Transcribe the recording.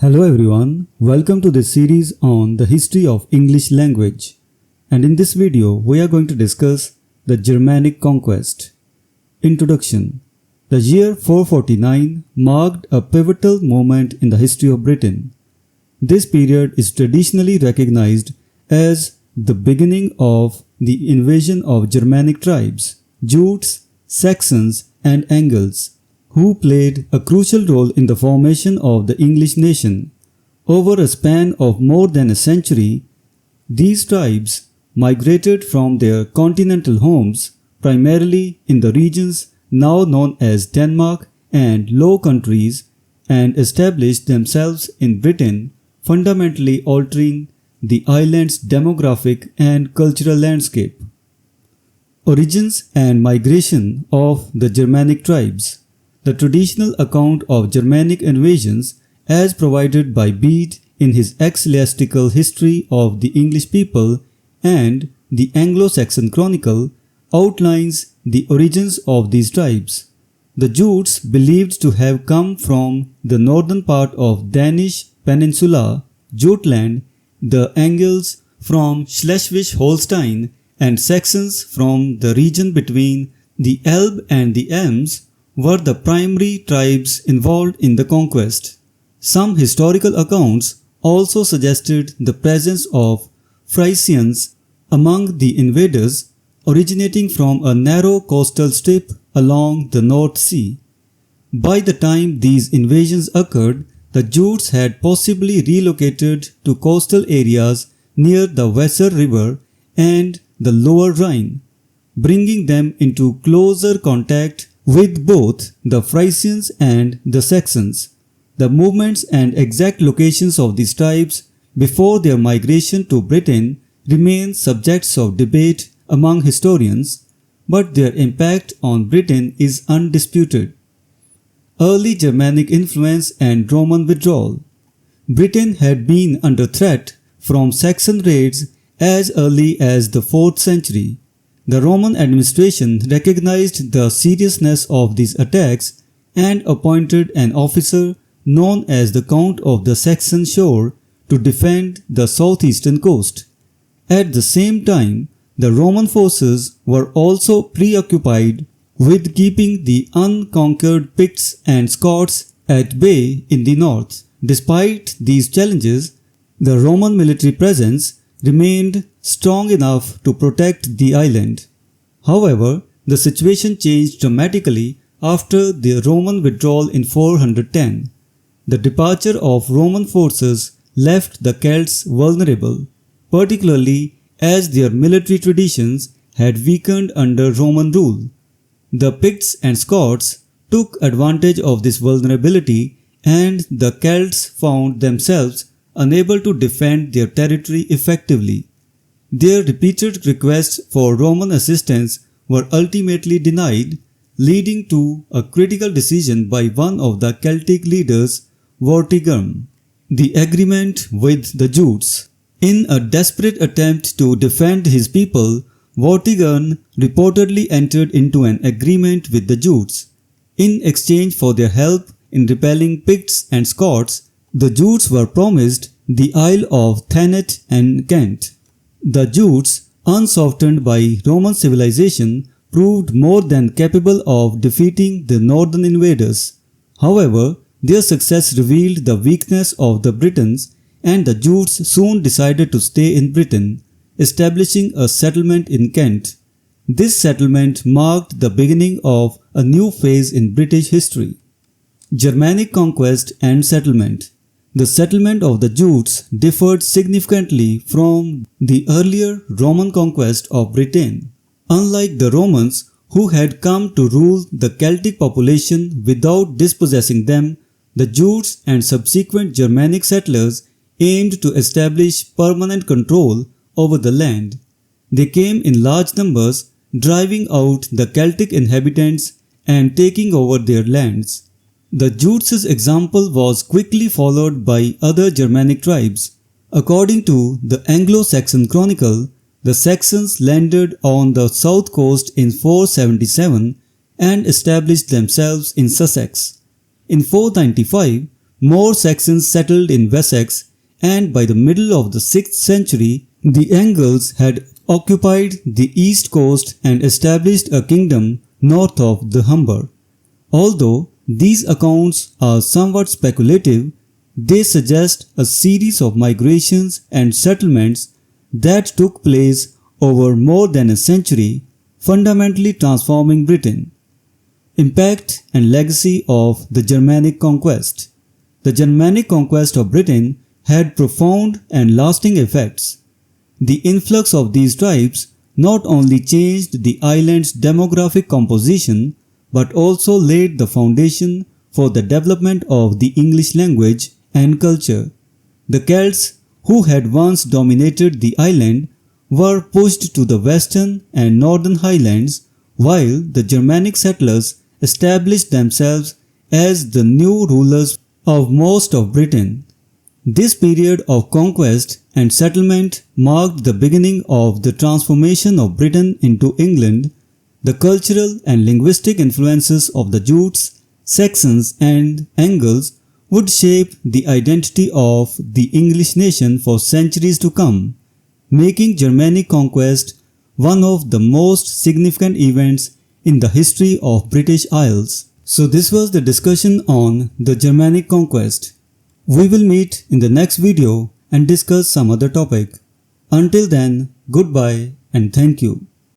Hello everyone, welcome to this series on the history of English language. And in this video, we are going to discuss the Germanic Conquest. Introduction. The year 449 marked a pivotal moment in the history of Britain. This period is traditionally recognized as the beginning of the invasion of Germanic tribes, Jutes, Saxons, and Angles, who played a crucial role in the formation of the English nation. Over a span of more than a century, these tribes migrated from their continental homes, primarily in the regions now known as Denmark and Low Countries, and established themselves in Britain, fundamentally altering the island's demographic and cultural landscape. Origins and migration of the Germanic tribes. The traditional account of Germanic invasions, as provided by Bede in his Ecclesiastical History of the English People and the Anglo-Saxon Chronicle, outlines the origins of these tribes. The Jutes, believed to have come from the northern part of Danish peninsula, Jutland, the Angles from Schleswig-Holstein, and Saxons from the region between the Elbe and the Ems, were the primary tribes involved in the conquest. Some historical accounts also suggested the presence of Frisians among the invaders, originating from a narrow coastal strip along the North Sea. By the time these invasions occurred, the Jutes had possibly relocated to coastal areas near the Weser River and the Lower Rhine, bringing them into closer contact with both the Frisians and the Saxons. The movements and exact locations of these tribes before their migration to Britain remain subjects of debate among historians, but their impact on Britain is undisputed. Early Germanic influence and Roman withdrawal. Britain had been under threat from Saxon raids as early as the 4th century. The Roman administration recognized the seriousness of these attacks and appointed an officer known as the Count of the Saxon Shore to defend the southeastern coast. At the same time, the Roman forces were also preoccupied with keeping the unconquered Picts and Scots at bay in the north. Despite these challenges, the Roman military presence remained strong enough to protect the island. However, the situation changed dramatically after the Roman withdrawal in 410. The departure of Roman forces left the Celts vulnerable, particularly as their military traditions had weakened under Roman rule. The Picts and Scots took advantage of this vulnerability, and the Celts found themselves unable to defend their territory effectively. Their repeated requests for Roman assistance were ultimately denied, leading to a critical decision by one of the Celtic leaders, Vortigern. The agreement with the Jutes. In a desperate attempt to defend his people, Vortigern reportedly entered into an agreement with the Jutes. In exchange for their help in repelling Picts and Scots, the Jutes were promised the Isle of Thanet and Kent. The Jutes, unsoftened by Roman civilization, proved more than capable of defeating the northern invaders. However, their success revealed the weakness of the Britons, and the Jutes soon decided to stay in Britain, establishing a settlement in Kent. This settlement marked the beginning of a new phase in British history. Germanic conquest and settlement. The settlement of the Jutes differed significantly from the earlier Roman conquest of Britain. Unlike the Romans, who had come to rule the Celtic population without dispossessing them, the Jutes and subsequent Germanic settlers aimed to establish permanent control over the land. They came in large numbers, driving out the Celtic inhabitants and taking over their lands. The Jutes' example was quickly followed by other Germanic tribes. According to the Anglo-Saxon Chronicle, the Saxons landed on the south coast in 477 and established themselves in Sussex. In 495, more Saxons settled in Wessex, and by the middle of the 6th century, the Angles had occupied the east coast and established a kingdom north of the Humber. Although these accounts are somewhat speculative, they suggest a series of migrations and settlements that took place over more than a century, fundamentally transforming Britain. Impact and legacy of the Germanic Conquest. The Germanic conquest of Britain had profound and lasting effects. The influx of these tribes not only changed the island's demographic composition but also laid the foundation for the development of the English language and culture. The Celts, who had once dominated the island, were pushed to the western and northern highlands, while the Germanic settlers established themselves as the new rulers of most of Britain. This period of conquest and settlement marked the beginning of the transformation of Britain into England. The cultural and linguistic influences of the Jutes, Saxons and Angles would shape the identity of the English nation for centuries to come, making Germanic conquest one of the most significant events in the history of British Isles. So this was the discussion on the Germanic conquest. We will meet in the next video and discuss some other topic. Until then, goodbye and thank you.